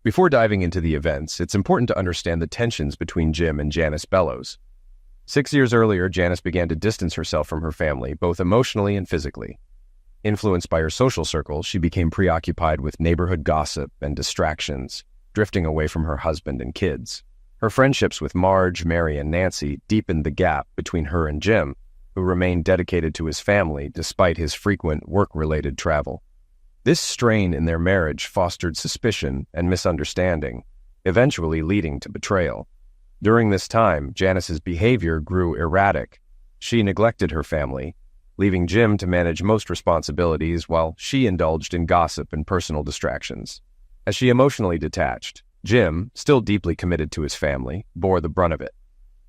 Before diving into the events, it's important to understand the tensions between Jim and Janice Bellows. 6 years earlier, Janice began to distance herself from her family, both emotionally and physically. Influenced by her social circle, she became preoccupied with neighborhood gossip and distractions, drifting away from her husband and kids. Her friendships with Marge, Mary, and Nancy deepened the gap between her and Jim, who remained dedicated to his family despite his frequent work-related travel. This strain in their marriage fostered suspicion and misunderstanding, eventually leading to betrayal. During this time, Janice's behavior grew erratic. She neglected her family, leaving Jim to manage most responsibilities while she indulged in gossip and personal distractions. As she emotionally detached, Jim, still deeply committed to his family, bore the brunt of it.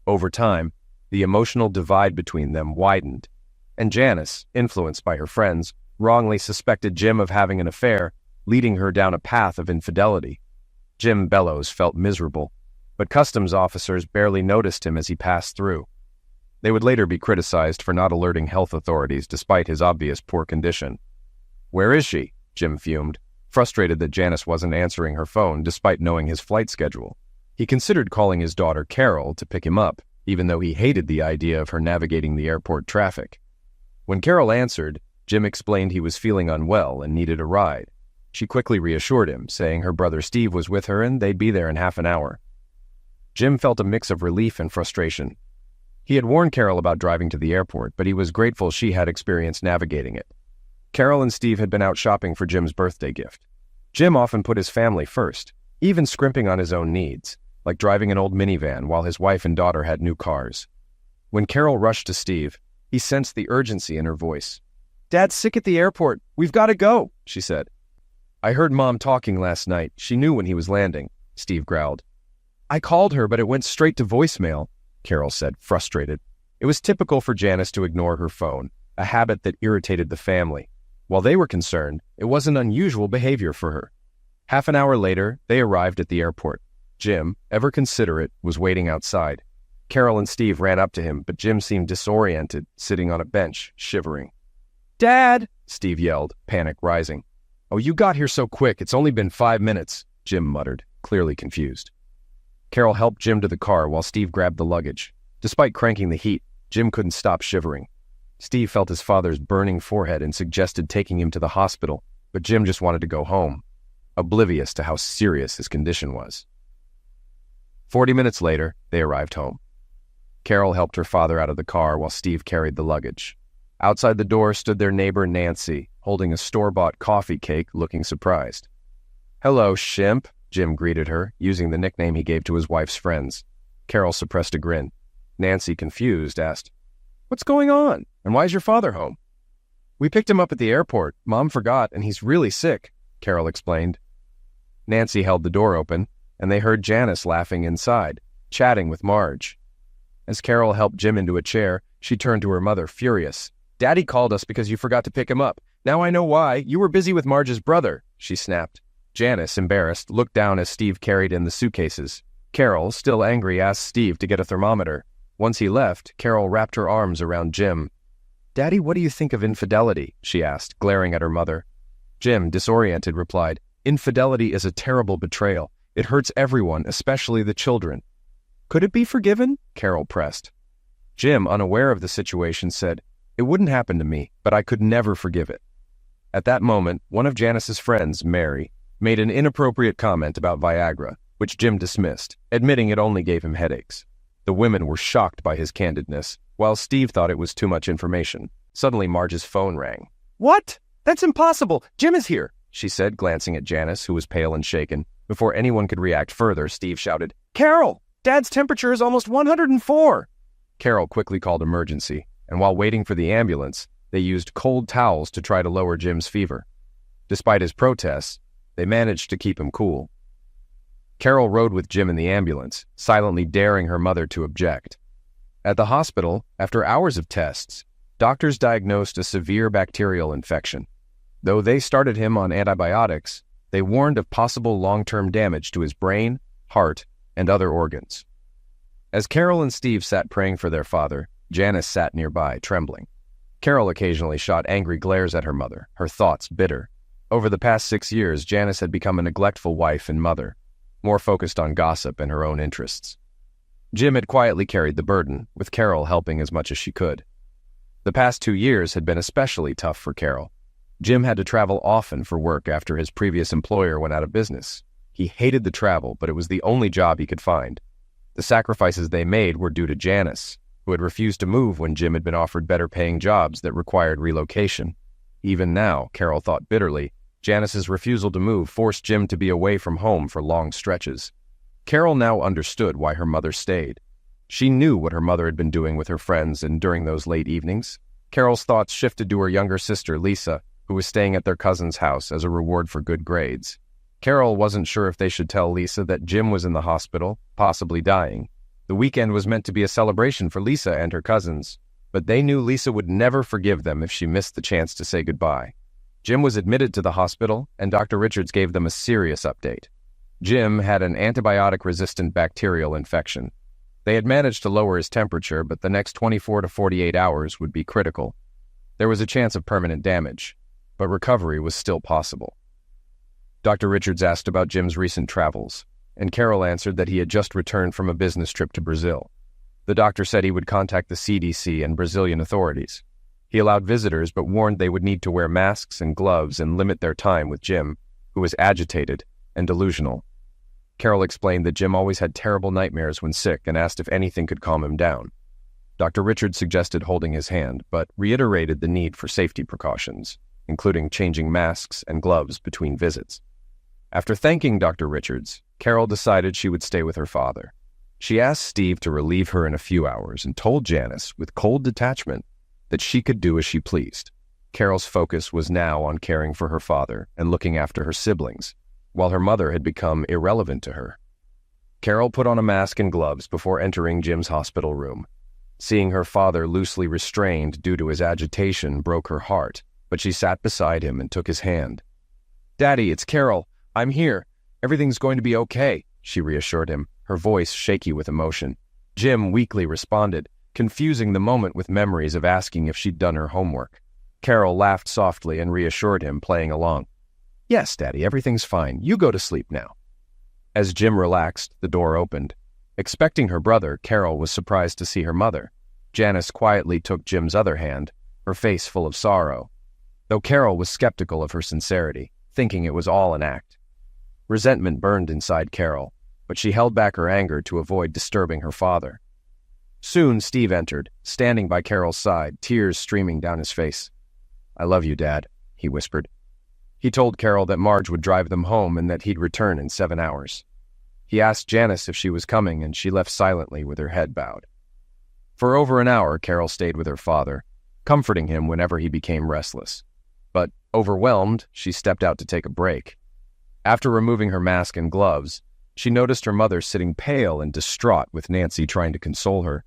Over time, the emotional divide between them widened, and Janice, influenced by her friends, wrongly suspected Jim of having an affair, leading her down a path of infidelity. Jim Bellows felt miserable, but customs officers barely noticed him as he passed through. They would later be criticized for not alerting health authorities despite his obvious poor condition. "Where is she?" Jim fumed, frustrated that Janice wasn't answering her phone despite knowing his flight schedule. He considered calling his daughter Carol to pick him up, even though he hated the idea of her navigating the airport traffic. When Carol answered, Jim explained he was feeling unwell and needed a ride. She quickly reassured him, saying her brother Steve was with her and they'd be there in half an hour. Jim felt a mix of relief and frustration. He had warned Carol about driving to the airport, but he was grateful she had experience navigating it. Carol and Steve had been out shopping for Jim's birthday gift. Jim often put his family first, even scrimping on his own needs, like driving an old minivan while his wife and daughter had new cars. When Carol rushed to Steve, he sensed the urgency in her voice. "Dad's sick at the airport. We've got to go," she said. "I heard Mom talking last night. She knew when he was landing," Steve growled. "I called her, but it went straight to voicemail," Carol said, frustrated. It was typical for Janice to ignore her phone, a habit that irritated the family. While they were concerned, it wasn't unusual behavior for her. Half an hour later, they arrived at the airport. Jim, ever considerate, was waiting outside. Carol and Steve ran up to him, but Jim seemed disoriented, sitting on a bench, shivering. "Dad!" Steve yelled, panic rising. "Oh, you got here so quick. It's only been 5 minutes," Jim muttered, clearly confused. Carol helped Jim to the car while Steve grabbed the luggage. Despite cranking the heat, Jim couldn't stop shivering. Steve felt his father's burning forehead and suggested taking him to the hospital, but Jim just wanted to go home, oblivious to how serious his condition was. 40 minutes later, they arrived home. Carol helped her father out of the car while Steve carried the luggage. Outside the door stood their neighbor Nancy, holding a store-bought coffee cake, looking surprised. "Hello, Shimp," Jim greeted her, using the nickname he gave to his wife's friends. Carol suppressed a grin. Nancy, confused, asked, "What's going on? And why is your father home?" "We picked him up at the airport. Mom forgot, and he's really sick," Carol explained. Nancy held the door open, and they heard Janice laughing inside, chatting with Marge. As Carol helped Jim into a chair, she turned to her mother, furious. "Daddy called us because you forgot to pick him up. Now I know why. You were busy with Marge's brother," she snapped. Janice, embarrassed, looked down as Steve carried in the suitcases. Carol, still angry, asked Steve to get a thermometer. Once he left, Carol wrapped her arms around Jim. "Daddy, what do you think of infidelity?" she asked, glaring at her mother. Jim, disoriented, replied, "Infidelity is a terrible betrayal. It hurts everyone, especially the children." "Could it be forgiven?" Carol pressed. Jim, unaware of the situation, said, "It wouldn't happen to me, but I could never forgive it." At that moment, one of Janice's friends, Mary, made an inappropriate comment about Viagra, which Jim dismissed, admitting it only gave him headaches. The women were shocked by his candidness, while Steve thought it was too much information. Suddenly, Marge's phone rang. "What? That's impossible! Jim is here!" she said, glancing at Janice, who was pale and shaken. Before anyone could react further, Steve shouted, "Carol! Dad's temperature is almost 104! Carol quickly called emergency, and while waiting for the ambulance, they used cold towels to try to lower Jim's fever. Despite his protests, they managed to keep him cool. Carol rode with Jim in the ambulance, silently daring her mother to object. At the hospital, after hours of tests, doctors diagnosed a severe bacterial infection. Though they started him on antibiotics, they warned of possible long-term damage to his brain, heart, and other organs. As Carol and Steve sat praying for their father, Janice sat nearby, trembling. Carol occasionally shot angry glares at her mother, her thoughts bitter. Over the past 6 years, Janice had become a neglectful wife and mother, more focused on gossip and her own interests. Jim had quietly carried the burden, with Carol helping as much as she could. The past 2 years had been especially tough for Carol. Jim had to travel often for work after his previous employer went out of business. He hated the travel, but it was the only job he could find. The sacrifices they made were due to Janice, who had refused to move when Jim had been offered better-paying jobs that required relocation. Even now, Carol thought bitterly, Janice's refusal to move forced Jim to be away from home for long stretches. Carol now understood why her mother stayed. She knew what her mother had been doing with her friends and during those late evenings. Carol's thoughts shifted to her younger sister, Lisa, who was staying at their cousin's house as a reward for good grades. Carol wasn't sure if they should tell Lisa that Jim was in the hospital, possibly dying. The weekend was meant to be a celebration for Lisa and her cousins, but they knew Lisa would never forgive them if she missed the chance to say goodbye. Jim was admitted to the hospital, and Dr. Richards gave them a serious update. Jim had an antibiotic-resistant bacterial infection. They had managed to lower his temperature, but the next 24 to 48 hours would be critical. There was a chance of permanent damage, but recovery was still possible. Dr. Richards asked about Jim's recent travels, and Carol answered that he had just returned from a business trip to Brazil. The doctor said he would contact the CDC and Brazilian authorities. He allowed visitors but warned they would need to wear masks and gloves and limit their time with Jim, who was agitated and delusional. Carol explained that Jim always had terrible nightmares when sick and asked if anything could calm him down. Dr. Richards suggested holding his hand, but reiterated the need for safety precautions, including changing masks and gloves between visits. After thanking Dr. Richards, Carol decided she would stay with her father. She asked Steve to relieve her in a few hours and told Janice, with cold detachment, that she could do as she pleased. Carol's focus was now on caring for her father and looking after her siblings, while her mother had become irrelevant to her. Carol put on a mask and gloves before entering Jim's hospital room. Seeing her father loosely restrained due to his agitation broke her heart, but she sat beside him and took his hand. "Daddy, it's Carol. I'm here. Everything's going to be okay," she reassured him, her voice shaky with emotion. Jim weakly responded, confusing the moment with memories of asking if she'd done her homework. Carol laughed softly and reassured him, playing along. "Yes, Daddy, everything's fine. You go to sleep now." As Jim relaxed, the door opened. Expecting her brother, Carol was surprised to see her mother. Janice quietly took Jim's other hand, her face full of sorrow, though Carol was skeptical of her sincerity, thinking it was all an act. Resentment burned inside Carol, but she held back her anger to avoid disturbing her father. Soon Steve entered, standing by Carol's side, tears streaming down his face. "I love you, Dad," he whispered. He told Carol that Marge would drive them home and that he'd return in 7 hours. He asked Janice if she was coming, and she left silently with her head bowed. For over an hour, Carol stayed with her father, comforting him whenever he became restless. But, overwhelmed, she stepped out to take a break. After removing her mask and gloves, she noticed her mother sitting pale and distraught with Nancy trying to console her.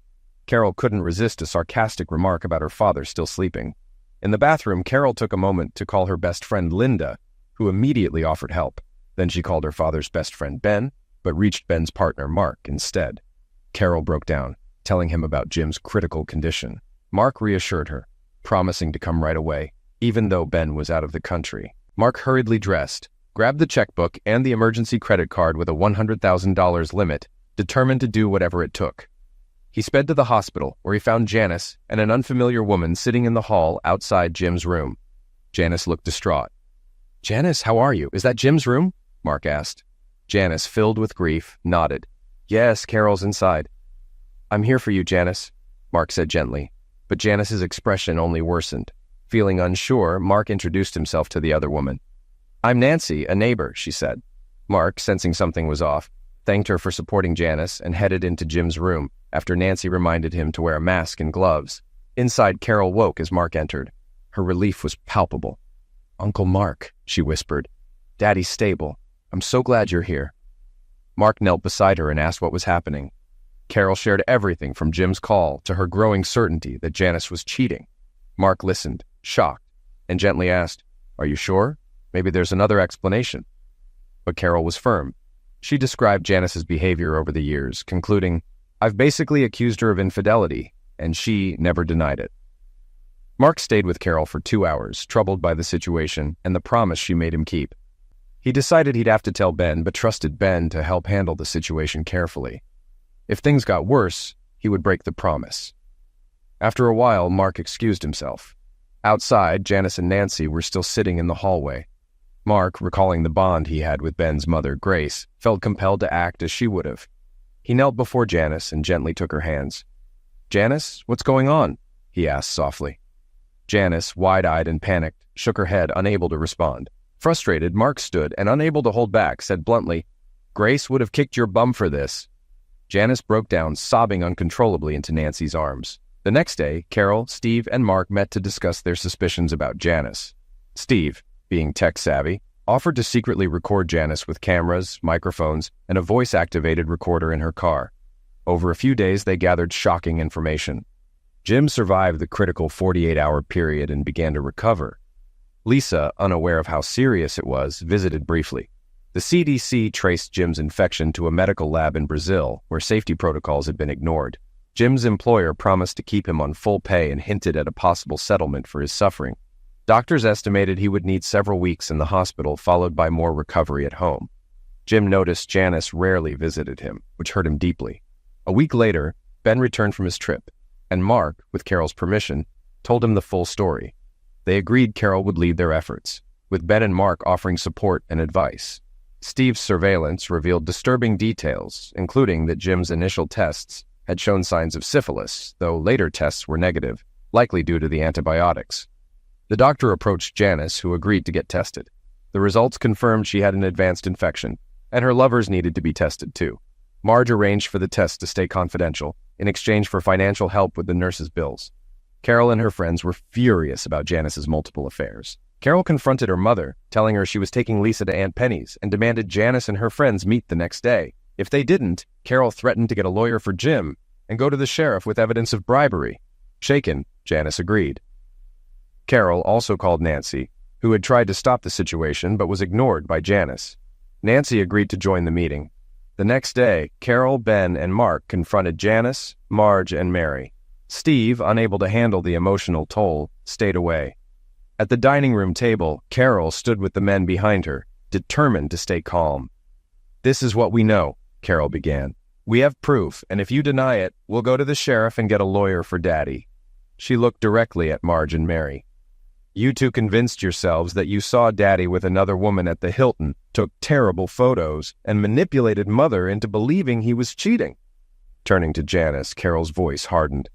Carol couldn't resist a sarcastic remark about her father still sleeping. In the bathroom, Carol took a moment to call her best friend Linda, who immediately offered help. Then she called her father's best friend Ben, but reached Ben's partner Mark instead. Carol broke down, telling him about Jim's critical condition. Mark reassured her, promising to come right away, even though Ben was out of the country. Mark hurriedly dressed, grabbed the checkbook and the emergency credit card with a $100,000 limit, determined to do whatever it took. He sped to the hospital, where he found Janice and an unfamiliar woman sitting in the hall outside Jim's room. Janice looked distraught. "Janice, how are you? Is that Jim's room?" Mark asked. Janice, filled with grief, nodded. "Yes, Carol's inside." "I'm here for you, Janice," Mark said gently, but Janice's expression only worsened. Feeling unsure, Mark introduced himself to the other woman. "I'm Nancy, a neighbor," she said. Mark, sensing something was off, thanked her for supporting Janice and headed into Jim's room after Nancy reminded him to wear a mask and gloves. Inside, Carol woke as Mark entered. Her relief was palpable. "Uncle Mark," she whispered. "Daddy's stable. I'm so glad you're here." Mark knelt beside her and asked what was happening. Carol shared everything from Jim's call to her growing certainty that Janice was cheating. Mark listened, shocked, and gently asked, "Are you sure? Maybe there's another explanation." But Carol was firm. She described Janice's behavior over the years, concluding, "I've basically accused her of infidelity, and she never denied it." Mark stayed with Carol for 2 hours, troubled by the situation and the promise she made him keep. He decided he'd have to tell Ben, but trusted Ben to help handle the situation carefully. If things got worse, he would break the promise. After a while, Mark excused himself. Outside, Janice and Nancy were still sitting in the hallway. Mark, recalling the bond he had with Ben's mother, Grace, felt compelled to act as she would have. He knelt before Janice and gently took her hands. "Janice, what's going on?" he asked softly. Janice, wide-eyed and panicked, shook her head, unable to respond. Frustrated, Mark stood and, unable to hold back, said bluntly, "Grace would have kicked your bum for this." Janice broke down, sobbing uncontrollably into Nancy's arms. The next day, Carol, Steve, and Mark met to discuss their suspicions about Janice. Steve, being tech-savvy, offered to secretly record Janice with cameras, microphones, and a voice-activated recorder in her car. Over a few days, they gathered shocking information. Jim survived the critical 48-hour period and began to recover. Lisa, unaware of how serious it was, visited briefly. The CDC traced Jim's infection to a medical lab in Brazil, where safety protocols had been ignored. Jim's employer promised to keep him on full pay and hinted at a possible settlement for his suffering. Doctors estimated he would need several weeks in the hospital, followed by more recovery at home. Jim noticed Janice rarely visited him, which hurt him deeply. A week later, Ben returned from his trip, and Mark, with Carol's permission, told him the full story. They agreed Carol would lead their efforts, with Ben and Mark offering support and advice. Steve's surveillance revealed disturbing details, including that Jim's initial tests had shown signs of syphilis, though later tests were negative, likely due to the antibiotics. The doctor approached Janice, who agreed to get tested. The results confirmed she had an advanced infection, and her lovers needed to be tested too. Marge arranged for the tests to stay confidential, in exchange for financial help with the nurses' bills. Carol and her friends were furious about Janice's multiple affairs. Carol confronted her mother, telling her she was taking Lisa to Aunt Penny's, and demanded Janice and her friends meet the next day. If they didn't, Carol threatened to get a lawyer for Jim and go to the sheriff with evidence of bribery. Shaken, Janice agreed. Carol also called Nancy, who had tried to stop the situation but was ignored by Janice. Nancy agreed to join the meeting. The next day, Carol, Ben, and Mark confronted Janice, Marge, and Mary. Steve, unable to handle the emotional toll, stayed away. At the dining room table, Carol stood with the men behind her, determined to stay calm. "This is what we know," Carol began. "We have proof, and if you deny it, we'll go to the sheriff and get a lawyer for Daddy." She looked directly at Marge and Mary. "You two convinced yourselves that you saw Daddy with another woman at the Hilton, took terrible photos, and manipulated Mother into believing he was cheating." Turning to Janice, Carol's voice hardened.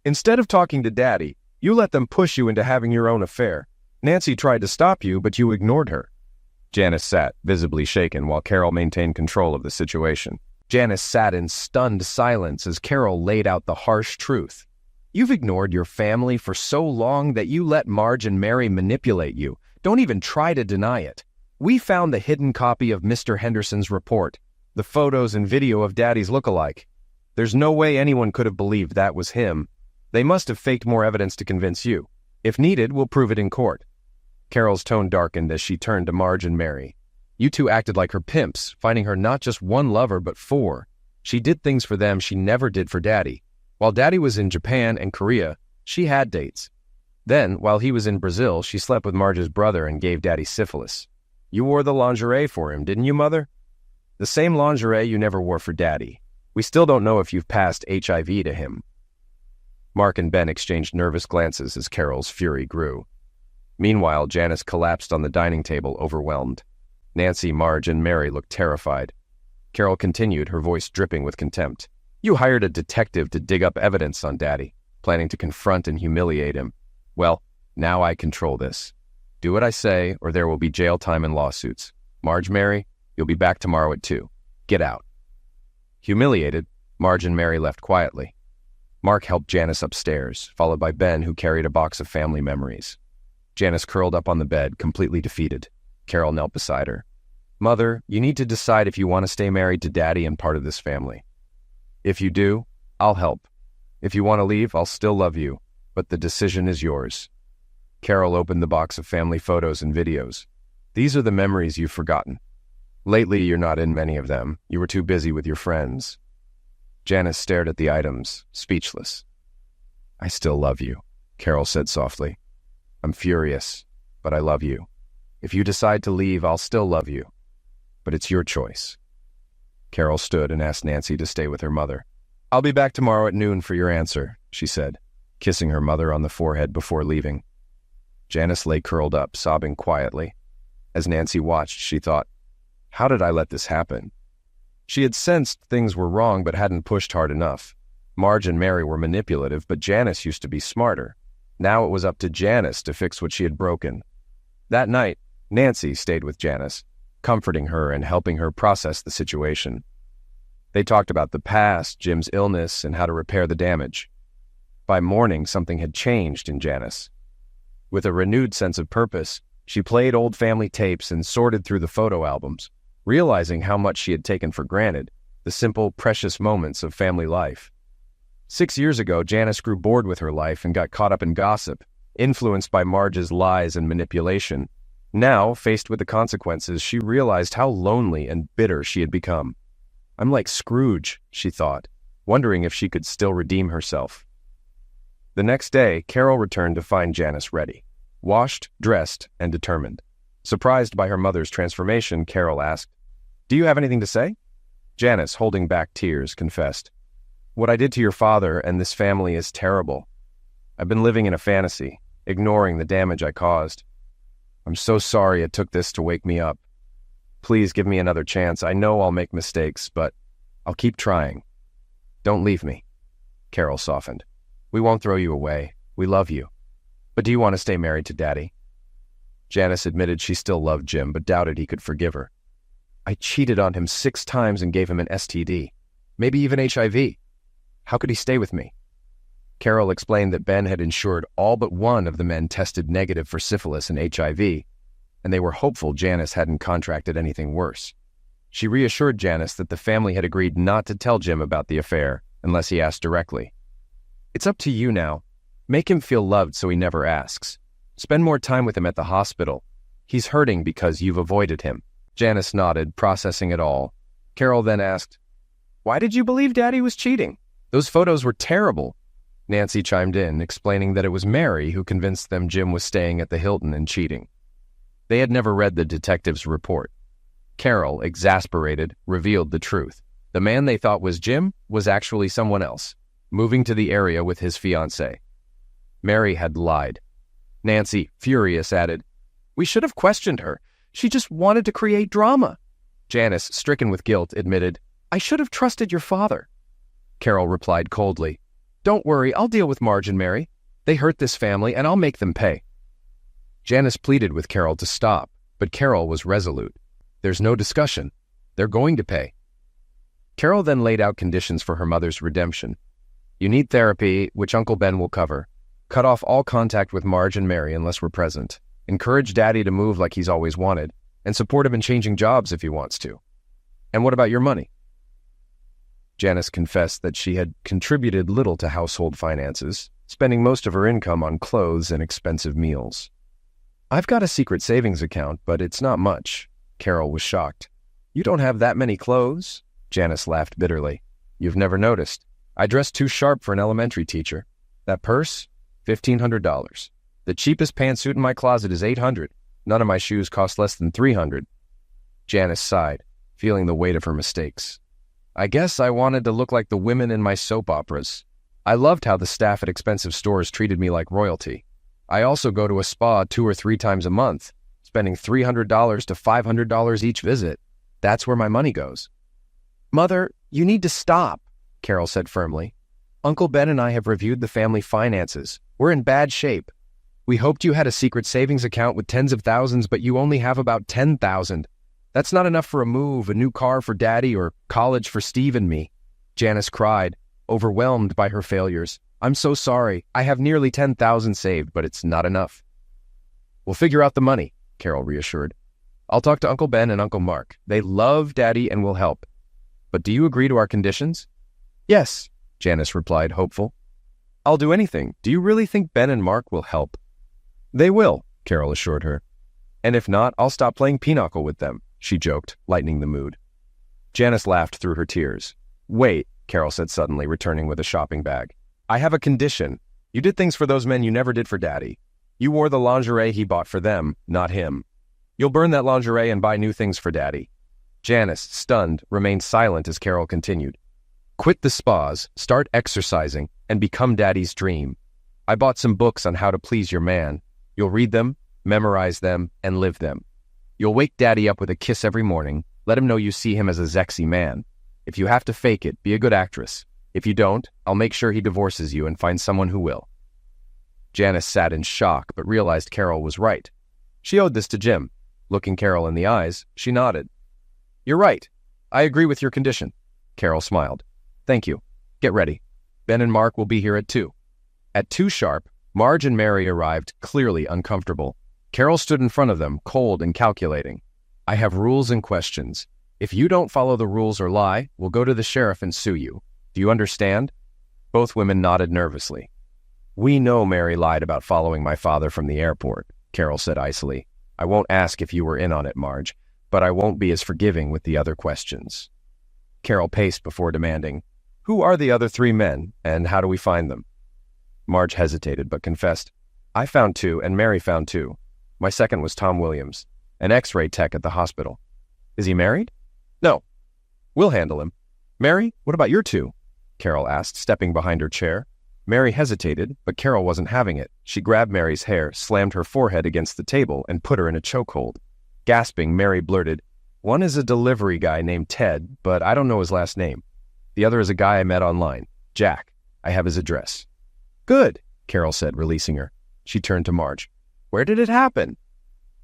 "Instead of talking to Daddy, you let them push you into having your own affair. Nancy tried to stop you, but you ignored her." Janice sat, visibly shaken, while Carol maintained control of the situation. Janice sat in stunned silence as Carol laid out the harsh truth. "You've ignored your family for so long that you let Marge and Mary manipulate you. Don't even try to deny it. We found the hidden copy of Mr. Henderson's report, the photos and video of Daddy's look-alike. There's no way anyone could have believed that was him. They must have faked more evidence to convince you. If needed, we'll prove it in court." Carol's tone darkened as she turned to Marge and Mary. "You two acted like her pimps, finding her not just one lover but 4. She did things for them she never did for Daddy. While Daddy was in Japan and Korea, she had dates. Then, while he was in Brazil, she slept with Marge's brother and gave Daddy syphilis. You wore the lingerie for him, didn't you, Mother? The same lingerie you never wore for Daddy. We still don't know if you've passed HIV to him." Mark and Ben exchanged nervous glances as Carol's fury grew. Meanwhile, Janice collapsed on the dining table, overwhelmed. Nancy, Marge, and Mary looked terrified. Carol continued, her voice dripping with contempt. "You hired a detective to dig up evidence on Daddy, planning to confront and humiliate him. Well, now I control this. Do what I say, or there will be jail time and lawsuits. Marge, Mary, you'll be back tomorrow at 2. Get out." Humiliated, Marge and Mary left quietly. Mark helped Janice upstairs, followed by Ben, who carried a box of family memories. Janice curled up on the bed, completely defeated. Carol knelt beside her. "Mother, you need to decide if you want to stay married to Daddy and part of this family. If you do, I'll help. If you want to leave, I'll still love you, but the decision is yours." Carol opened the box of family photos and videos. "These are the memories you've forgotten. Lately, you're not in many of them. You were too busy with your friends." Janice stared at the items, speechless. "I still love you," Carol said softly. "I'm furious, but I love you." If you decide to leave, I'll still love you. But it's your choice. Carol stood and asked Nancy to stay with her mother. I'll be back tomorrow at noon for your answer, she said, kissing her mother on the forehead before leaving. Janice lay curled up, sobbing quietly. As Nancy watched, she thought, how did I let this happen? She had sensed things were wrong but hadn't pushed hard enough. Marge and Mary were manipulative, but Janice used to be smarter. Now it was up to Janice to fix what she had broken. That night, Nancy stayed with Janice, comforting her and helping her process the situation. They talked about the past, Jim's illness, and how to repair the damage. By morning, something had changed in Janice. With a renewed sense of purpose, she played old family tapes and sorted through the photo albums, realizing how much she had taken for granted, the simple, precious moments of family life. 6 years ago, Janice grew bored with her life and got caught up in gossip, influenced by Marge's lies and manipulation. Now, faced with the consequences, she realized how lonely and bitter she had become. I'm like Scrooge, she thought, wondering if she could still redeem herself. The next day, Carol returned to find Janice ready, washed, dressed, and determined. Surprised by her mother's transformation, Carol asked, "Do you have anything to say?" Janice, holding back tears, confessed, "What I did to your father and this family is terrible. I've been living in a fantasy, ignoring the damage I caused. I'm so sorry it took this to wake me up. Please give me another chance. I know I'll make mistakes, but I'll keep trying. Don't leave me." Carol softened. "We won't throw you away. We love you. But do you want to stay married to Daddy?" Janice admitted she still loved Jim, but doubted he could forgive her. "I cheated on him 6 times and gave him an STD, maybe even HIV. How could he stay with me?" Carol explained that Ben had ensured all but one of the men tested negative for syphilis and HIV, and they were hopeful Janice hadn't contracted anything worse. She reassured Janice that the family had agreed not to tell Jim about the affair unless he asked directly. "It's up to you now. Make him feel loved so he never asks. Spend more time with him at the hospital. He's hurting because you've avoided him." Janice nodded, processing it all. Carol then asked, "Why did you believe Daddy was cheating? Those photos were terrible." Nancy chimed in, explaining that it was Mary who convinced them Jim was staying at the Hilton and cheating. They had never read the detective's report. Carol, exasperated, revealed the truth. The man they thought was Jim was actually someone else, moving to the area with his fiancée. Mary had lied. Nancy, furious, added, "We should have questioned her. She just wanted to create drama." Janice, stricken with guilt, admitted, "I should have trusted your father." Carol replied coldly, "Don't worry, I'll deal with Marge and Mary. They hurt this family, and I'll make them pay." Janice pleaded with Carol to stop, but Carol was resolute. "There's no discussion. They're going to pay." Carol then laid out conditions for her mother's redemption. "You need therapy, which Uncle Ben will cover. Cut off all contact with Marge and Mary unless we're present. Encourage Daddy to move like he's always wanted, and support him in changing jobs if he wants to. And what about your money?" Janice confessed that she had contributed little to household finances, spending most of her income on clothes and expensive meals. "I've got a secret savings account, but it's not much." Carol was shocked. "You don't have that many clothes?" Janice laughed bitterly. "You've never noticed. I dress too sharp for an elementary teacher. That purse? $1,500. The cheapest pantsuit in my closet is $800. None of my shoes cost less than $300. Janice sighed, feeling the weight of her mistakes. "I guess I wanted to look like the women in my soap operas. I loved how the staff at expensive stores treated me like royalty. I also go to a spa 2 or 3 times a month, spending $300 to $500 each visit. That's where my money goes." "Mother, you need to stop," Carol said firmly. "Uncle Ben and I have reviewed the family finances. We're in bad shape. We hoped you had a secret savings account with tens of thousands, but you only have about 10,000. That's not enough for a move, a new car for Daddy, or college for Steve and me." Janice cried, overwhelmed by her failures. "I'm so sorry. I have nearly 10,000 saved, but it's not enough." "We'll figure out the money," Carol reassured. "I'll talk to Uncle Ben and Uncle Mark. They love Daddy and will help. But do you agree to our conditions?" "Yes," Janice replied, hopeful. "I'll do anything. Do you really think Ben and Mark will help?" "They will," Carol assured her. "And if not, I'll stop playing pinochle with them," she joked, lightening the mood. Janice laughed through her tears. "Wait," Carol said suddenly, returning with a shopping bag. "I have a condition. You did things for those men you never did for Daddy. You wore the lingerie he bought for them, not him. You'll burn that lingerie and buy new things for Daddy. Janice, stunned, remained silent as Carol continued. Quit the spas, start exercising, and become Daddy's dream. I bought some books on how to please your man. You'll read them, memorize them, and live them. You'll wake Daddy up with a kiss every morning. Let him know you see him as a sexy man. If you have to fake it, be a good actress. If you don't, I'll make sure he divorces you and finds someone who will. Janice sat in shock, but realized Carol was right. She owed this to Jim. Looking Carol in the eyes, she nodded. You're right. I agree with your condition. Carol smiled. Thank you. Get ready. Ben and Mark will be here at 2. At 2 sharp, Marge and Mary arrived, clearly uncomfortable. Carol stood in front of them, cold and calculating. I have rules and questions. If you don't follow the rules or lie, we'll go to the sheriff and sue you. Do you understand? Both women nodded nervously. We know Mary lied about following my father from the airport, Carol said icily. I won't ask if you were in on it, Marge, but I won't be as forgiving with the other questions. Carol paced before demanding, Who are the other 3 men, and how do we find them? Marge hesitated, but confessed, I found 2, and Mary found 2. My second was Tom Williams, an X-ray tech at the hospital. Is he married? No. We'll handle him. Mary, what about your 2? Carol asked, stepping behind her chair. Mary hesitated, but Carol wasn't having it. She grabbed Mary's hair, slammed her forehead against the table, and put her in a chokehold. Gasping, Mary blurted, One is a delivery guy named Ted, but I don't know his last name. The other is a guy I met online, Jack. I have his address. Good, Carol said, releasing her. She turned to Marge. Where did it happen?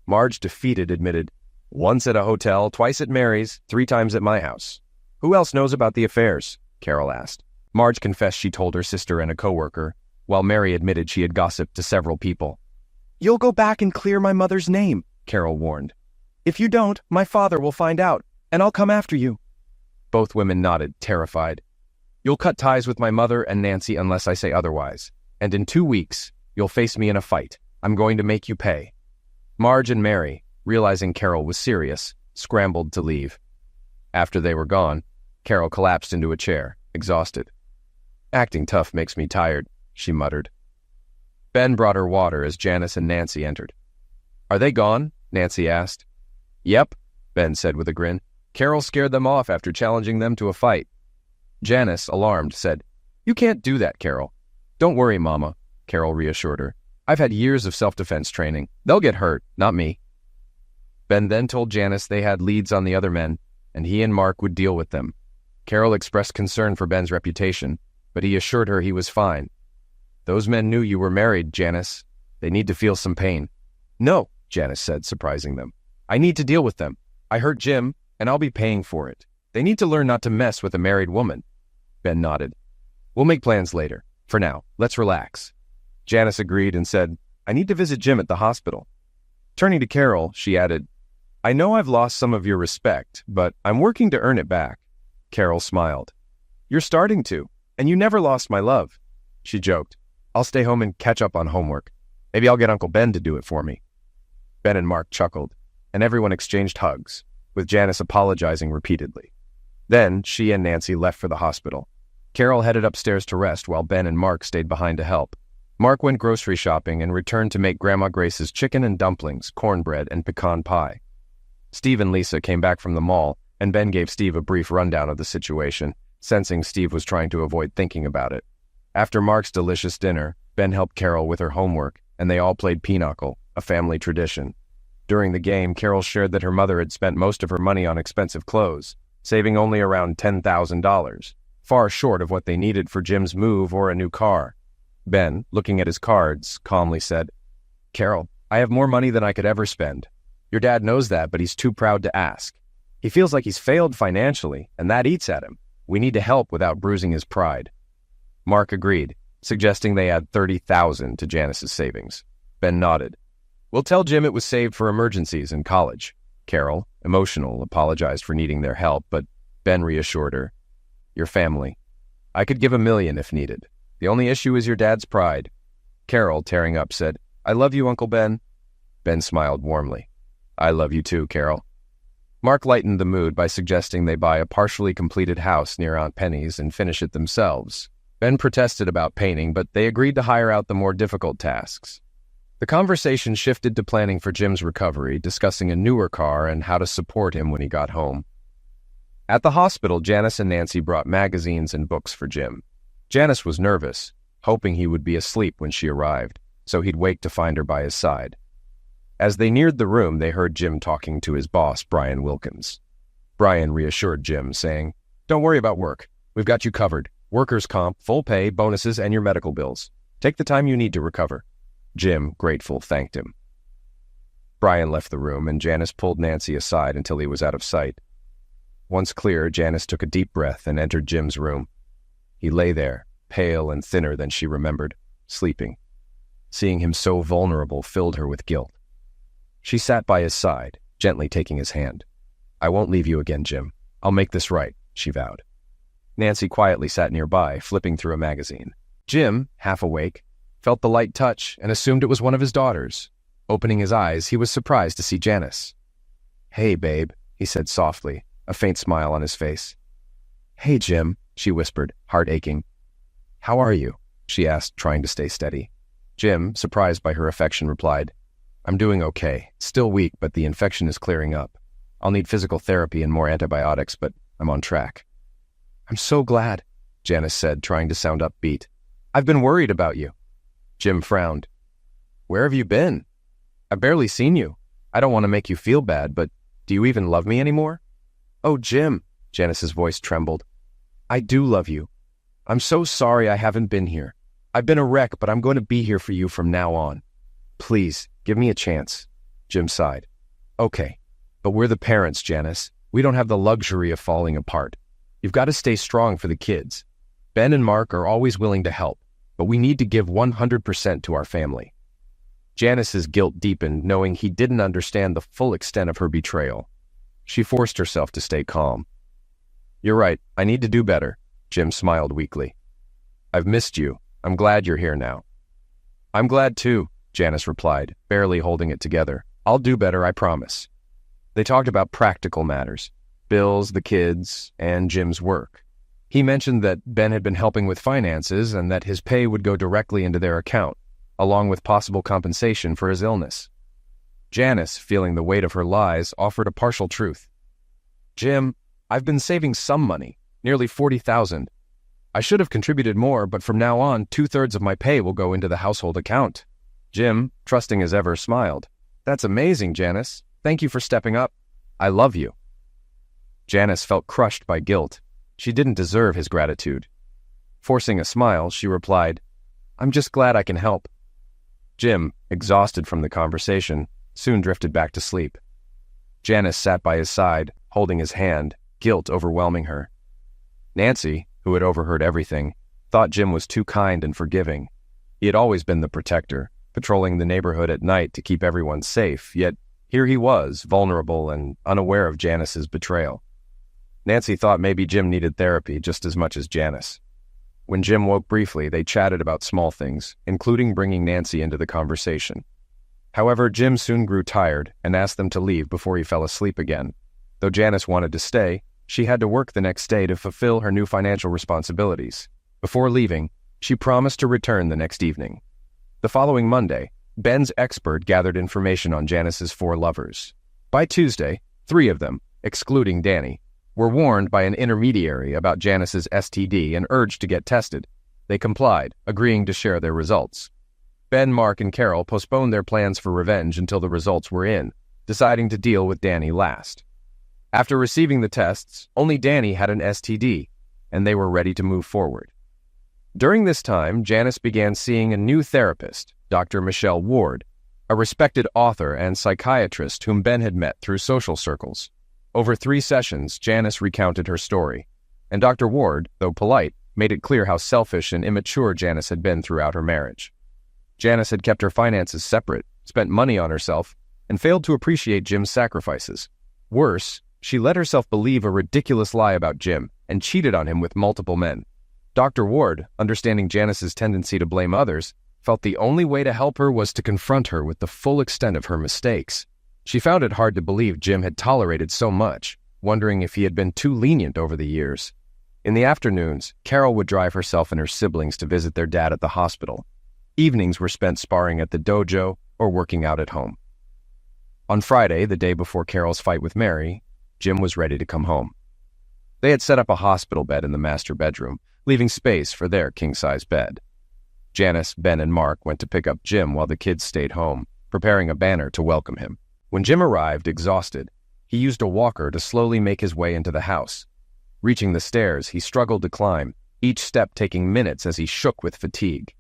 Marge, defeated, admitted, Once at a hotel, twice at Mary's, 3 times at my house. Who else knows about the affairs? Carol asked. Marge confessed she told her sister and a coworker, while Mary admitted she had gossiped to several people. You'll go back and clear my mother's name, Carol warned. If you don't, my father will find out, and I'll come after you. Both women nodded, terrified. You'll cut ties with my mother and Nancy unless I say otherwise, and in 2 weeks, you'll face me in a fight. I'm going to make you pay. Marge and Mary, realizing Carol was serious, scrambled to leave. After they were gone, Carol collapsed into a chair, exhausted. Acting tough makes me tired, she muttered. Ben brought her water as Janice and Nancy entered. Are they gone? Nancy asked. Yep, Ben said with a grin. Carol scared them off after challenging them to a fight. Janice, alarmed, said, You can't do that, Carol. Don't worry, Mama, Carol reassured her. I've had years of self-defense training. They'll get hurt, not me. Ben then told Janice they had leads on the other men, and he and Mark would deal with them. Carol expressed concern for Ben's reputation, but he assured her he was fine. Those men knew you were married, Janice. They need to feel some pain. No, Janice said, surprising them. I need to deal with them. I hurt Jim, and I'll be paying for it. They need to learn not to mess with a married woman. Ben nodded. We'll make plans later. For now, let's relax. Janice agreed and said, I need to visit Jim at the hospital. Turning to Carol, she added, I know I've lost some of your respect, but I'm working to earn it back. Carol smiled. You're starting to, and you never lost my love. She joked. I'll stay home and catch up on homework. Maybe I'll get Uncle Ben to do it for me. Ben and Mark chuckled, and everyone exchanged hugs, with Janice apologizing repeatedly. Then she and Nancy left for the hospital. Carol headed upstairs to rest while Ben and Mark stayed behind to help. Mark went grocery shopping and returned to make Grandma Grace's chicken and dumplings, cornbread, and pecan pie. Steve and Lisa came back from the mall, and Ben gave Steve a brief rundown of the situation, sensing Steve was trying to avoid thinking about it. After Mark's delicious dinner, Ben helped Carol with her homework, and they all played pinochle, a family tradition. During the game, Carol shared that her mother had spent most of her money on expensive clothes, saving only around $10,000, far short of what they needed for Jim's move or a new car. Ben, looking at his cards, calmly said, Carol, I have more money than I could ever spend. Your dad knows that, but he's too proud to ask. He feels like he's failed financially, and that eats at him. We need to help without bruising his pride. Mark agreed, suggesting they add $30,000 to Janice's savings. Ben nodded. We'll tell Jim it was saved for emergencies in college. Carol, emotional, apologized for needing their help, but Ben reassured her. Your family. I could give $1 million if needed. The only issue is your dad's pride. Carol, tearing up, said, I love you, Uncle Ben. Ben smiled warmly. I love you too, Carol. Mark lightened the mood by suggesting they buy a partially completed house near Aunt Penny's and finish it themselves. Ben protested about painting, but they agreed to hire out the more difficult tasks. The conversation shifted to planning for Jim's recovery, discussing a newer car and how to support him when he got home. At the hospital, Janice and Nancy brought magazines and books for Jim. Janice was nervous, hoping he would be asleep when she arrived, so he'd wake to find her by his side. As they neared the room, they heard Jim talking to his boss, Brian Wilkins. Brian reassured Jim, saying, "Don't worry about work. We've got you covered. Workers' comp, full pay, bonuses, and your medical bills. Take the time you need to recover." Jim, grateful, thanked him. Brian left the room, and Janice pulled Nancy aside until he was out of sight. Once clear, Janice took a deep breath and entered Jim's room. He lay there, pale and thinner than she remembered, sleeping. Seeing him so vulnerable filled her with guilt. She sat by his side, gently taking his hand. "I won't leave you again, Jim. I'll make this right," she vowed. Nancy quietly sat nearby, flipping through a magazine. Jim, half awake, felt the light touch and assumed it was one of his daughters. Opening his eyes, he was surprised to see Janice. "Hey, babe," he said softly, a faint smile on his face. "Hey, Jim," she whispered, heart aching. "How are you?" she asked, trying to stay steady. Jim, surprised by her affection, replied, "I'm doing okay. Still weak, but the infection is clearing up. I'll need physical therapy and more antibiotics, but I'm on track." "I'm so glad," Janice said, trying to sound upbeat. "I've been worried about you." Jim frowned. "Where have you been? I've barely seen you. I don't want to make you feel bad, but do you even love me anymore?" "Oh, Jim," Janice's voice trembled. "I do love you. I'm so sorry I haven't been here. I've been a wreck, but I'm going to be here for you from now on. Please, give me a chance." Jim sighed. "Okay, but we're the parents, Janice. We don't have the luxury of falling apart. You've got to stay strong for the kids. Ben and Mark are always willing to help, but we need to give 100% to our family." Janice's guilt deepened, knowing he didn't understand the full extent of her betrayal. She forced herself to stay calm. "You're right, I need to do better," Jim smiled weakly. "I've missed you. I'm glad you're here now." "I'm glad too," Janice replied, barely holding it together. "I'll do better, I promise." They talked about practical matters, bills, the kids, and Jim's work. He mentioned that Ben had been helping with finances and that his pay would go directly into their account, along with possible compensation for his illness. Janice, feeling the weight of her lies, offered a partial truth. "Jim, I've been saving some money, nearly $40,000. I should have contributed more, but from now on, 2/3 of my pay will go into the household account." Jim, trusting as ever, smiled. "That's amazing, Janice. Thank you for stepping up. I love you." Janice felt crushed by guilt. She didn't deserve his gratitude. Forcing a smile, she replied, "I'm just glad I can help." Jim, exhausted from the conversation, soon drifted back to sleep. Janice sat by his side, holding his hand, guilt overwhelming her. Nancy, who had overheard everything, thought Jim was too kind and forgiving. He had always been the protector, patrolling the neighborhood at night to keep everyone safe, yet here he was, vulnerable and unaware of Janice's betrayal. Nancy thought maybe Jim needed therapy just as much as Janice. When Jim woke briefly, they chatted about small things, including bringing Nancy into the conversation. However, Jim soon grew tired and asked them to leave before he fell asleep again. Though Janice wanted to stay, she had to work the next day to fulfill her new financial responsibilities. Before leaving, she promised to return the next evening. The following Monday, Ben's expert gathered information on Janice's 4 lovers. By Tuesday, 3 of them, excluding Danny, were warned by an intermediary about Janice's STD and urged to get tested. They complied, agreeing to share their results. Ben, Mark, and Carol postponed their plans for revenge until the results were in, deciding to deal with Danny last. After receiving the tests, only Danny had an STD, and they were ready to move forward. During this time, Janice began seeing a new therapist, Dr. Michelle Ward, a respected author and psychiatrist whom Ben had met through social circles. Over 3 sessions, Janice recounted her story, and Dr. Ward, though polite, made it clear how selfish and immature Janice had been throughout her marriage. Janice had kept her finances separate, spent money on herself, and failed to appreciate Jim's sacrifices. Worse, she let herself believe a ridiculous lie about Jim and cheated on him with multiple men. Dr. Ward, understanding Janice's tendency to blame others, felt the only way to help her was to confront her with the full extent of her mistakes. She found it hard to believe Jim had tolerated so much, wondering if he had been too lenient over the years. In the afternoons, Carol would drive herself and her siblings to visit their dad at the hospital. Evenings were spent sparring at the dojo, or working out at home. On Friday, the day before Carol's fight with Mary, Jim was ready to come home. They had set up a hospital bed in the master bedroom, leaving space for their king-size bed. Janice, Ben, and Mark went to pick up Jim while the kids stayed home, preparing a banner to welcome him. When Jim arrived, exhausted, he used a walker to slowly make his way into the house. Reaching the stairs, he struggled to climb, each step taking minutes as he shook with fatigue.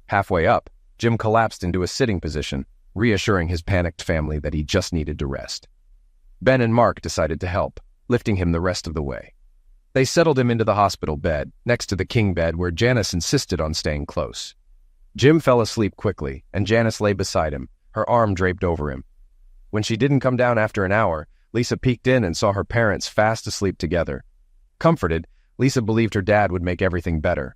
Halfway up, Jim collapsed into a sitting position, reassuring his panicked family that he just needed to rest. Ben and Mark decided to help, lifting him the rest of the way. They settled him into the hospital bed, next to the king bed where Janice insisted on staying close. Jim fell asleep quickly, and Janice lay beside him, her arm draped over him. When she didn't come down after an hour, Lisa peeked in and saw her parents fast asleep together. Comforted, Lisa believed her dad would make everything better.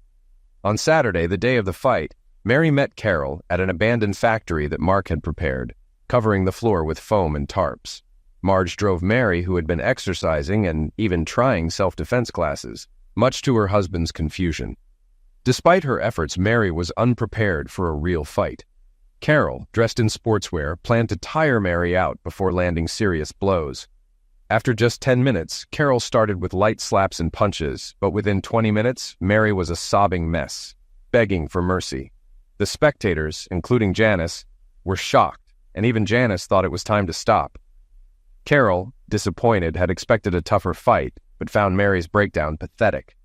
On Saturday, the day of the fight, Mary met Carol at an abandoned factory that Mark had prepared, covering the floor with foam and tarps. Marge drove Mary, who had been exercising and even trying self-defense classes, much to her husband's confusion. Despite her efforts, Mary was unprepared for a real fight. Carol, dressed in sportswear, planned to tire Mary out before landing serious blows. After just 10 minutes, Carol started with light slaps and punches, but within 20 minutes, Mary was a sobbing mess, begging for mercy. The spectators, including Janice, were shocked, and even Janice thought it was time to stop. Carol, disappointed, had expected a tougher fight, but found Mary's breakdown pathetic.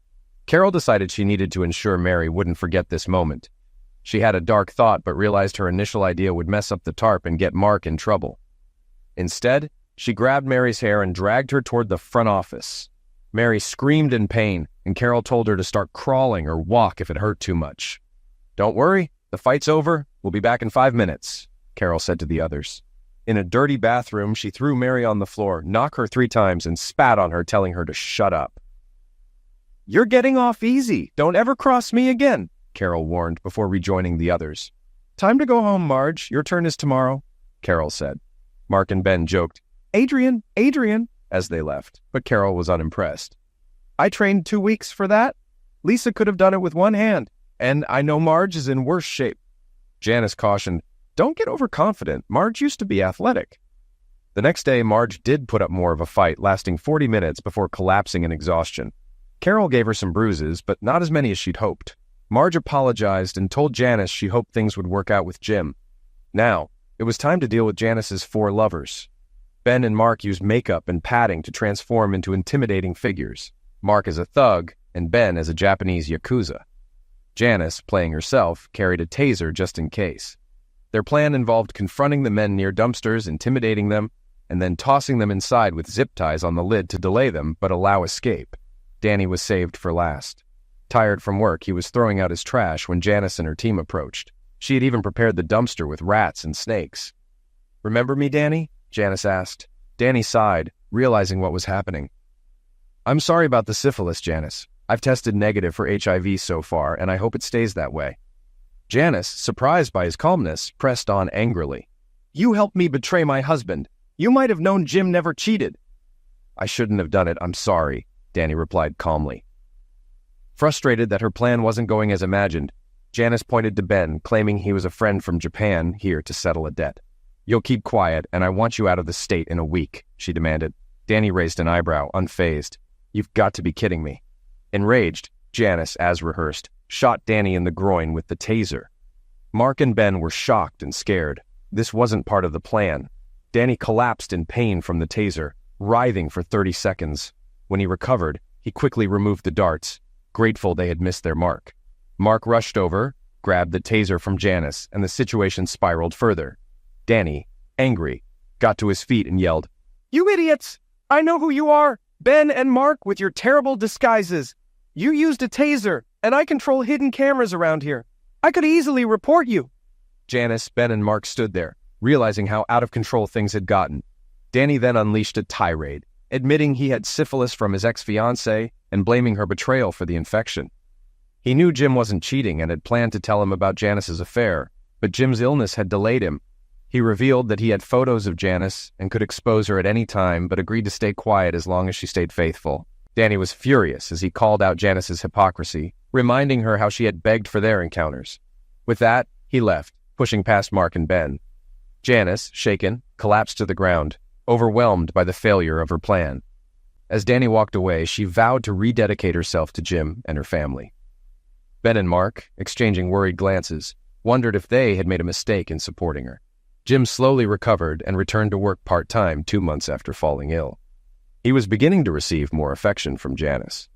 Carol decided she needed to ensure Mary wouldn't forget this moment. She had a dark thought, but realized her initial idea would mess up the tarp and get Mark in trouble. Instead, she grabbed Mary's hair and dragged her toward the front office. Mary screamed in pain, and Carol told her to start crawling or walk if it hurt too much. "Don't worry, the fight's over. We'll be back in 5 minutes," Carol said to the others. In a dirty bathroom, she threw Mary on the floor, knocked her 3 times, and spat on her, telling her to shut up. "You're getting off easy. Don't ever cross me again," Carol warned before rejoining the others. "Time to go home, Marge. Your turn is tomorrow," Carol said. Mark and Ben joked, Adrian, as they left, but Carol was unimpressed. "I trained 2 weeks for that. Lisa could have done it with one hand, and I know Marge is in worse shape." Janice cautioned, "Don't get overconfident. Marge used to be athletic." The next day, Marge did put up more of a fight, lasting 40 minutes before collapsing in exhaustion. Carol gave her some bruises, but not as many as she'd hoped. Marge apologized and told Janice she hoped things would work out with Jim. Now, it was time to deal with Janice's 4 lovers. Ben and Mark used makeup and padding to transform into intimidating figures, Mark as a thug and Ben as a Japanese yakuza. Janice, playing herself, carried a taser just in case. Their plan involved confronting the men near dumpsters, intimidating them, and then tossing them inside with zip ties on the lid to delay them but allow escape. Danny was saved for last. Tired from work, he was throwing out his trash when Janice and her team approached. She had even prepared the dumpster with rats and snakes. "Remember me, Danny?" Janice asked. Danny sighed, realizing what was happening. "I'm sorry about the syphilis, Janice. I've tested negative for HIV so far, and I hope it stays that way." Janice, surprised by his calmness, pressed on angrily. "You helped me betray my husband. You might have known Jim never cheated." "I shouldn't have done it. I'm sorry," Danny replied calmly. Frustrated that her plan wasn't going as imagined, Janice pointed to Ben, claiming he was a friend from Japan here to settle a debt. "You'll keep quiet, and I want you out of the state in a week," she demanded. Danny raised an eyebrow, unfazed. "You've got to be kidding me." Enraged, Janice, as rehearsed, shot Danny in the groin with the taser. Mark and Ben were shocked and scared. This wasn't part of the plan. Danny collapsed in pain from the taser, writhing for 30 seconds. When he recovered, he quickly removed the darts, grateful they had missed their mark. Mark rushed over, grabbed the taser from Janice, and the situation spiraled further. Danny, angry, got to his feet and yelled, "You idiots! I know who you are! Ben and Mark with your terrible disguises! You used a taser, and I control hidden cameras around here. I could easily report you." Janice, Ben, and Mark stood there, realizing how out of control things had gotten. Danny then unleashed a tirade, admitting he had syphilis from his ex-fiancée and blaming her betrayal for the infection. He knew Jim wasn't cheating and had planned to tell him about Janice's affair, but Jim's illness had delayed him. He revealed that he had photos of Janice and could expose her at any time, but agreed to stay quiet as long as she stayed faithful. Danny was furious as he called out Janice's hypocrisy, reminding her how she had begged for their encounters. With that, he left, pushing past Mark and Ben. Janice, shaken, collapsed to the ground, overwhelmed by the failure of her plan. As Danny walked away, she vowed to rededicate herself to Jim and her family. Ben and Mark, exchanging worried glances, wondered if they had made a mistake in supporting her. Jim slowly recovered and returned to work part-time 2 months after falling ill. He was beginning to receive more affection from Janice,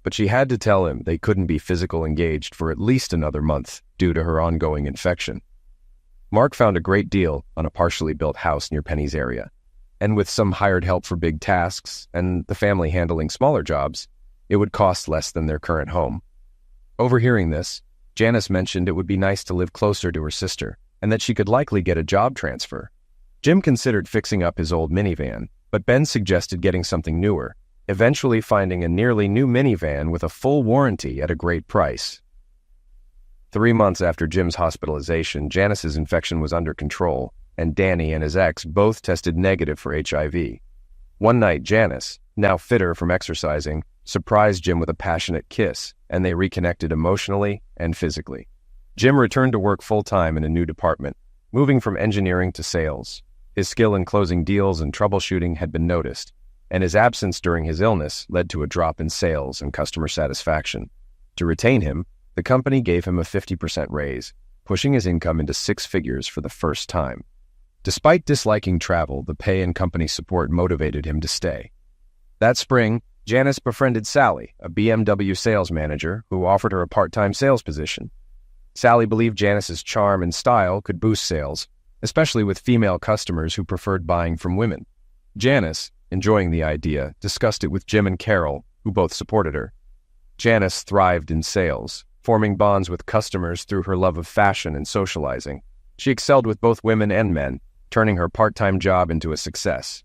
but she had to tell him they couldn't be physically engaged for at least another month due to her ongoing infection. Mark found a great deal on a partially built house near Penny's area, and with some hired help for big tasks and the family handling smaller jobs, it would cost less than their current home. Overhearing this, Janice mentioned it would be nice to live closer to her sister and that she could likely get a job transfer. Jim considered fixing up his old minivan, but Ben suggested getting something newer, eventually finding a nearly new minivan with a full warranty at a great price. 3 months after Jim's hospitalization, Janice's infection was under control, and Danny and his ex both tested negative for HIV. One night, Janice, now fitter from exercising, surprised Jim with a passionate kiss, and they reconnected emotionally and physically. Jim returned to work full-time in a new department, moving from engineering to sales. His skill in closing deals and troubleshooting had been noticed, and his absence during his illness led to a drop in sales and customer satisfaction. To retain him, the company gave him a 50% raise, pushing his income into 6 figures for the first time. Despite disliking travel, the pay and company support motivated him to stay. That spring, Janice befriended Sally, a BMW sales manager, who offered her a part-time sales position. Sally believed Janice's charm and style could boost sales, especially with female customers who preferred buying from women. Janice, enjoying the idea, discussed it with Jim and Carol, who both supported her. Janice thrived in sales, forming bonds with customers through her love of fashion and socializing. She excelled with both women and men, turning her part-time job into a success.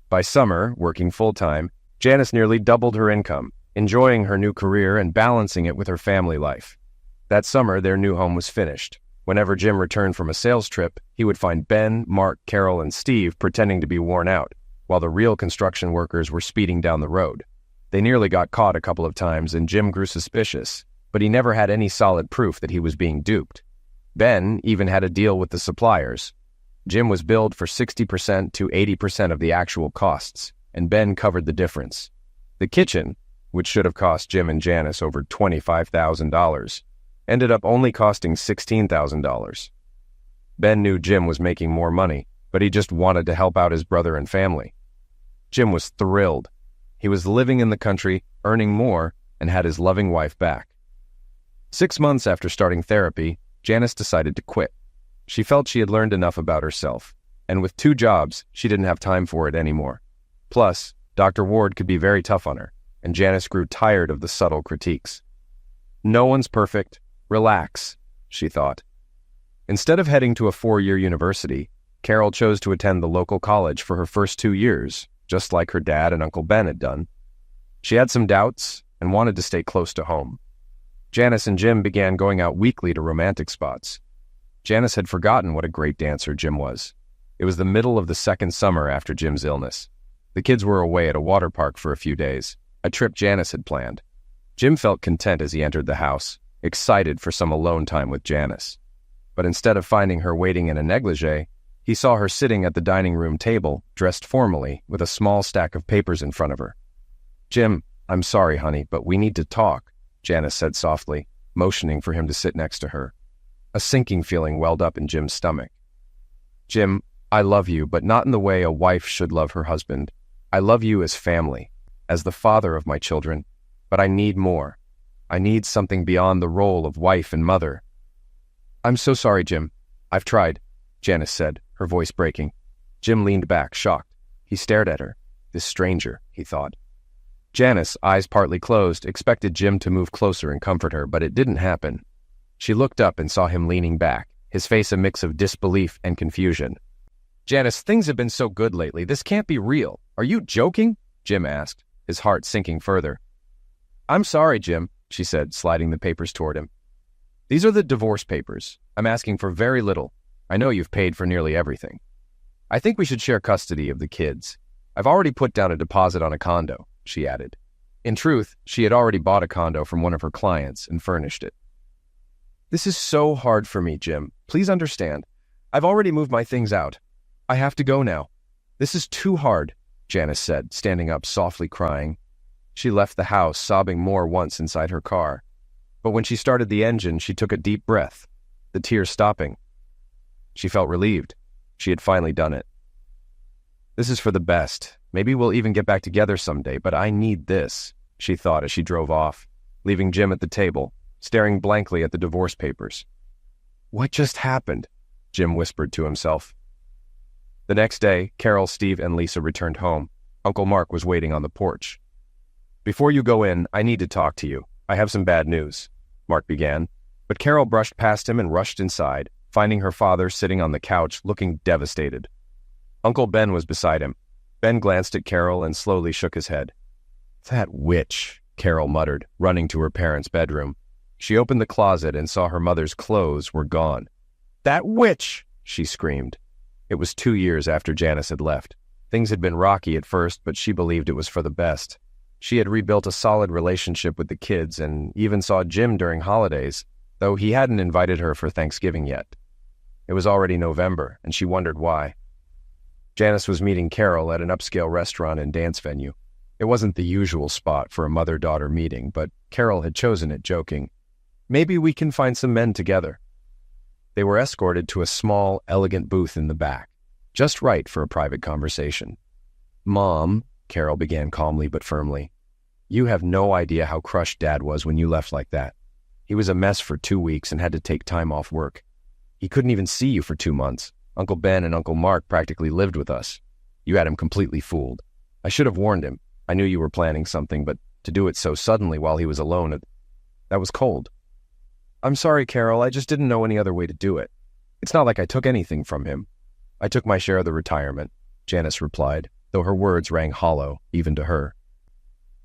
By summer, working full-time, Janice nearly doubled her income, enjoying her new career and balancing it with her family life. That summer, their new home was finished. Whenever Jim returned from a sales trip, he would find Ben, Mark, Carol, and Steve pretending to be worn out, while the real construction workers were speeding down the road. They nearly got caught a couple of times, and Jim grew suspicious, but he never had any solid proof that he was being duped. Ben even had a deal with the suppliers. Jim was billed for 60% to 80% of the actual costs, and Ben covered the difference. The kitchen, which should have cost Jim and Janice over $25,000, ended up only costing $16,000. Ben knew Jim was making more money, but he just wanted to help out his brother and family. Jim was thrilled. He was living in the country, earning more, and had his loving wife back. 6 months after starting therapy, Janice decided to quit. She felt she had learned enough about herself, and with 2 jobs, she didn't have time for it anymore. Plus, Dr. Ward could be very tough on her, and Janice grew tired of the subtle critiques. No one's perfect. Relax, she thought. Instead of heading to a 4-year university, Carol chose to attend the local college for her first 2 years, just like her dad and Uncle Ben had done. She had some doubts and wanted to stay close to home. Janice and Jim began going out weekly to romantic spots. Janice had forgotten what a great dancer Jim was. It was the middle of the 2nd summer after Jim's illness. The kids were away at a water park for a few days, a trip Janice had planned. Jim felt content as he entered the house, excited for some alone time with Janice. But instead of finding her waiting in a negligee, he saw her sitting at the dining room table, dressed formally, with a small stack of papers in front of her. "Jim, I'm sorry, honey, but we need to talk," Janice said softly, motioning for him to sit next to her. A sinking feeling welled up in Jim's stomach. "Jim, I love you, but not in the way a wife should love her husband. I love you as family, as the father of my children, but I need more. I need something beyond the role of wife and mother." "I'm so sorry, Jim. I've tried," Janice said, her voice breaking. Jim leaned back, shocked. He stared at her. This stranger, he thought. Janice, eyes partly closed, expected Jim to move closer and comfort her, but it didn't happen. She looked up and saw him leaning back, his face a mix of disbelief and confusion. "Janice, things have been so good lately. This can't be real. Are you joking?" Jim asked, his heart sinking further. "I'm sorry, Jim," she said, sliding the papers toward him. "These are the divorce papers. I'm asking for very little. I know you've paid for nearly everything. I think we should share custody of the kids. I've already put down a deposit on a condo," she added. In truth, she had already bought a condo from one of her clients and furnished it. "This is so hard for me, Jim. Please understand. I've already moved my things out. I have to go now. This is too hard, Janice said, standing up, softly crying. She left the house, sobbing more once inside her car. But when she started the engine, she took a deep breath, the tears stopping. She felt relieved. She had finally done it. This is for the best. Maybe we'll even get back together someday, but I need this, she thought as she drove off, leaving Jim at the table, staring blankly at the divorce papers. What just happened? Jim whispered to himself. The next day, Carol, Steve, and Lisa returned home. Uncle Mark was waiting on the porch. Before you go in, I need to talk to you. I have some bad news, Mark began, but Carol brushed past him and rushed inside, finding her father sitting on the couch, looking devastated. Uncle Ben was beside him. Ben glanced at Carol and slowly shook his head. That witch, Carol muttered, running to her parents' bedroom. She opened the closet and saw her mother's clothes were gone. That witch, she screamed. It was 2 years after Janice had left. Things had been rocky at first, but she believed it was for the best. She had rebuilt a solid relationship with the kids and even saw Jim during holidays, though he hadn't invited her for Thanksgiving yet. It was already November, and she wondered why. Janice was meeting Carol at an upscale restaurant and dance venue. It wasn't the usual spot for a mother-daughter meeting, but Carol had chosen it, joking, "Maybe we can find some men together." They were escorted to a small, elegant booth in the back, just right for a private conversation. "Mom," Carol began calmly but firmly, "you have no idea how crushed Dad was when you left like that. He was a mess for 2 weeks and had to take time off work. He couldn't even see you for 2 months. Uncle Ben and Uncle Mark practically lived with us. You had him completely fooled. I should have warned him. I knew you were planning something, but to do it so suddenly while he was alone, that was cold." "I'm sorry, Carol. I just didn't know any other way to do it. It's not like I took anything from him. I took my share of the retirement," Janice replied, though her words rang hollow, even to her.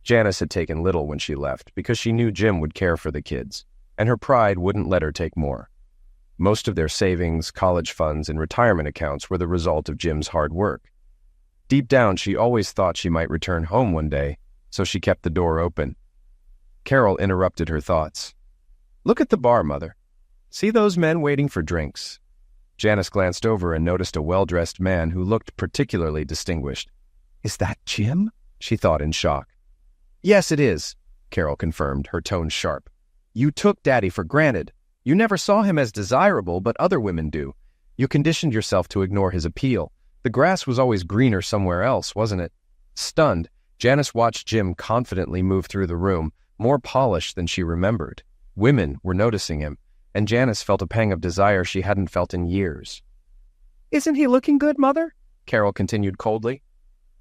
Janice had taken little when she left because she knew Jim would care for the kids, and her pride wouldn't let her take more. Most of their savings, college funds, and retirement accounts were the result of Jim's hard work. Deep down, she always thought she might return home one day, so she kept the door open. Carol interrupted her thoughts. "Look at the bar, Mother. See those men waiting for drinks?" Janice glanced over and noticed a well-dressed man who looked particularly distinguished. "Is that Jim?" she thought in shock. "Yes, it is," Carol confirmed, her tone sharp. "You took Daddy for granted. You never saw him as desirable, but other women do. You conditioned yourself to ignore his appeal. The grass was always greener somewhere else, wasn't it?" Stunned, Janice watched Jim confidently move through the room, more polished than she remembered. Women were noticing him, and Janice felt a pang of desire she hadn't felt in years. "Isn't he looking good, Mother?" Carol continued coldly.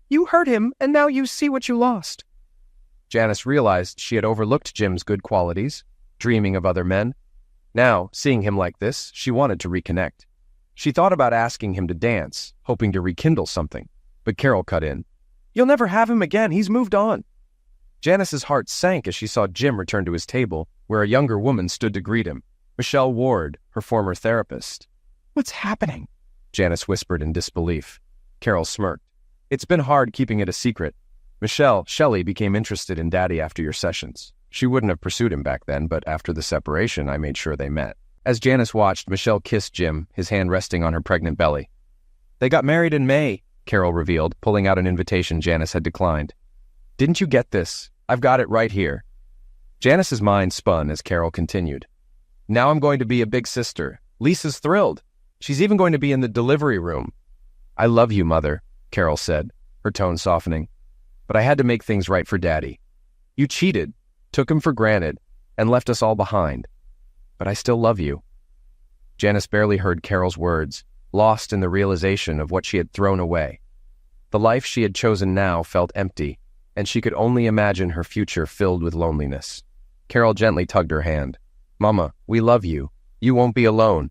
"You hurt him, and now you see what you lost." Janice realized she had overlooked Jim's good qualities, dreaming of other men. Now, seeing him like this, she wanted to reconnect. She thought about asking him to dance, hoping to rekindle something, but Carol cut in. "You'll never have him again. He's moved on." Janice's heart sank as she saw Jim return to his table, where a younger woman stood to greet him, Michelle Ward, her former therapist. "What's happening?" Janice whispered in disbelief. Carol smirked. "It's been hard keeping it a secret. Shelley became interested in Daddy after your sessions. She wouldn't have pursued him back then, but after the separation, I made sure they met." As Janice watched, Michelle kissed Jim, his hand resting on her pregnant belly. "They got married in May," Carol revealed, pulling out an invitation Janice had declined. "Didn't you get this? I've got it right here." Janice's mind spun as Carol continued. "Now I'm going to be a big sister. Lisa's thrilled. She's even going to be in the delivery room." "I love you, Mother," Carol said, her tone softening. "But I had to make things right for Daddy. You cheated, took him for granted, and left us all behind. But I still love you." Janice barely heard Carol's words, lost in the realization of what she had thrown away. The life she had chosen now felt empty, and she could only imagine her future filled with loneliness. Carol gently tugged her hand. "Mama, we love you. You won't be alone."